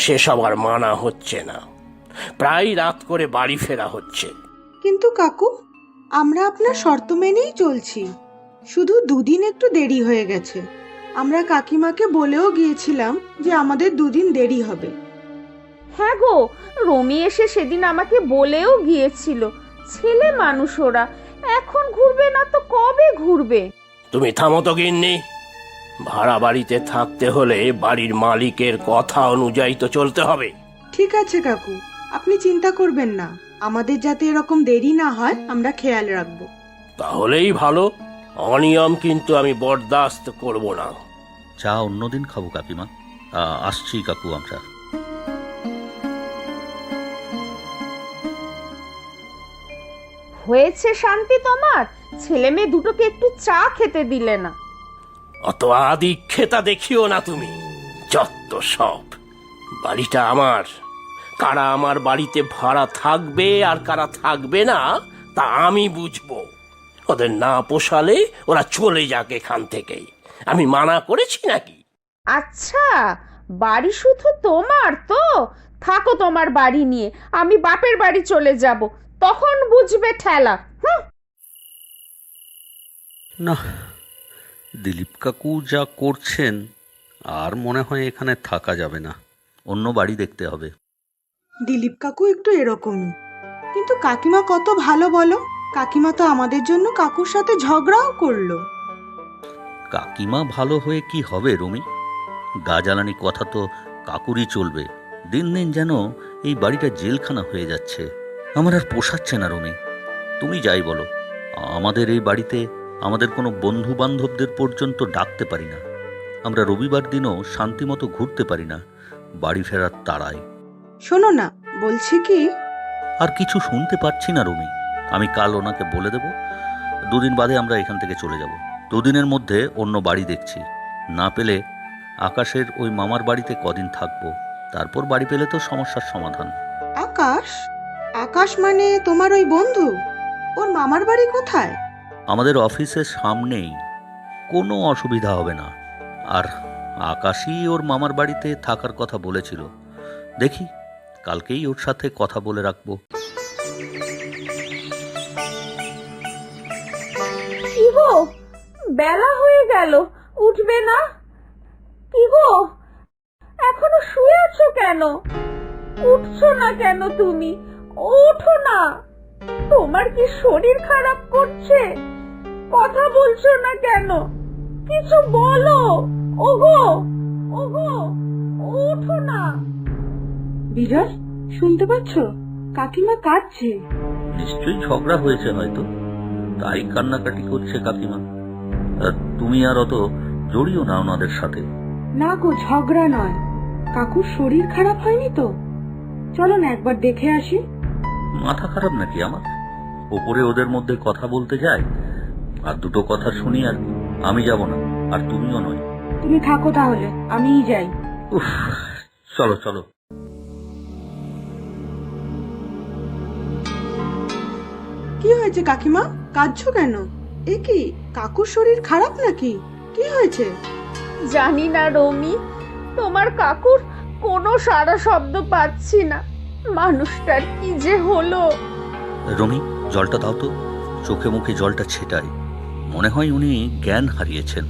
সেসব আর মানা হচ্ছে না। প্রায় রাত করে বাড়ি ফেরা হচ্ছে। কিন্তু কাকু, আমরা আপনার শর্ত মেনেই চলছি। শুধু দুদিন একটু দেরি হয়ে গেছে। আমরা কাকিমাকে বলেও গিয়েছিলাম যে আমাদের দুদিন দেরি হবে। হ্যাঁ গো, রমি এসে সেদিন আমাকে বলেও গিয়েছিল, ছেলে মানুষ ওরা, এখন ঘুরবে না তো কবে ঘুরবে? তুমি থামো তো গিন্নি। ভাড়া বাড়িতে থাকতে হলে বাড়ির মালিকের কথা অনুযায়ী তো চলতে হবে। ঠিক আছে কাকু, আপনি চিন্তা করবেন না। আমাদের যাতে এরকম দেরি না হয় আমরা খেয়াল রাখবো। তাহলেই ভালো। অনিয়ম কিন্তু আমি বরদাস্ত করব না। চা অন্যদিন খাবো কাকিমা। আসছি কাকু আমরা। হয়েছে শান্তি তোমার? ছেলে মেয়ে দুটোকে একটু চা খেতে দিলে না। অত আদি খেতা দেখিও না তুমি। যত সব। বাড়িটা আমার। কারা আমার বাড়িতে ভাড়া থাকবে আর কারা থাকবে না তা আমি বুঝবো। ওদের না পোষালে ওরা চলে যাক এখান থেকে। আমি মানা করেছি নাকি? আচ্ছা, বাড়ি শুধু তোমার তো? থাকো তোমার বাড়ি নিয়ে, আমি বাপের বাড়ি চলে যাব, তখন বুঝবে ঠেলা। না, দিলীপ কাকু যা করছেন আর মনে হয় এখানে থাকা যাবে না, অন্য বাড়ি দেখতে হবে। দিলীপ কাকু একটু এরকমই, কিন্তু কাকিমা কত ভালো বলো। কাকিমা তো আমাদের জন্য কাকুর সাথে ঝগড়াও করলো। কাকিমা ভালো হয়ে কি হবে রুমি? গা জ্বালানি কথা তো কাকুরই চলবে। দিন দিন যেন এই বাড়িটা জেলখানা হয়ে যাচ্ছে। আমার আর পোষাচ্ছে না রুমি। তুমি যাই বলো, আমাদের এই বাড়িতে আমাদের কোনো বন্ধু বান্ধবদের পর্যন্ত ডাকতে পারি না। আমরা রবিবার দিনও শান্তিমতো ঘুরতে পারি না, বাড়ি ফেরার তাড়ায়। শোনো না, বলছি কি, আর কিছু শুনতে পাচ্ছি না রুমি। আমি কাল ওনাকে বলে দেব, দুদিন বাদে আমরা এখান থেকে চলে যাব। দুদিনের মধ্যে অন্য বাড়ি দেখছি। না পেলে আকাশের ওই মামার বাড়িতে কদিন থাকবো, তারপর বাড়ি পেলে তো সমস্যার সমাধান। আকাশ? আকাশ মানে তোমার ওই বন্ধু? ওর মামার বাড়ি কোথায়? আমাদের অফিসের সামনেই, কোনো অসুবিধা হবে না। আর আকাশই ওর মামার বাড়িতে থাকার কথা বলেছিল। দেখি, কালকেই ওর সাথে কথা বলে রাখবো। কি গো, বেলা হয়ে গেল, উঠবে না? কি গো, এখনো শুয়ে আছো কেন? উঠছো না কেন তুমি? ওঠো না। তোমার কি শরীর খারাপ করছে? কথা বলছো না কেন? কিছু বলো। ওগো, ওগো, ওঠো না। বিজয়, শুনতে পাচ্ছ? কাকিমা কাঁদছে। নিশ্চয়ই ঝগড়া হয়েছে হয়তো, তাই কান্নাকাটি করছে কাকিমা। তুমি আর অত জড়িও না ওনাদের সাথে। না গো, ঝগড়া নয়। কাকুর শরীর খারাপ হয়নি তো? চলো না একবার দেখে আসি। মাথা খারাপ নাকি আমার? ওপরে ওদের মধ্যে কথা বলতে যায়, আর দুটো কথা শুনি আর আমি যাব না, আর তুমিও নয়। তুমি থাকো তাহলে, আমিই যাই। উফ, চলো চলো। কি হয়েছে কাকিমা, কাঁদছো কেন? এ কি, কাকুর শরীর খারাপ নাকি? কি হয়েছে? জানি না রমি, তোমার কাকুর কোনো সারা শব্দ পাচ্ছি না। মানুষটার কি যে হলো। রমি, জলটা দাও তো, চোখে মুখে জলটা ছেটাই। মনে হয় উনি জ্ঞান হারিয়েছেন।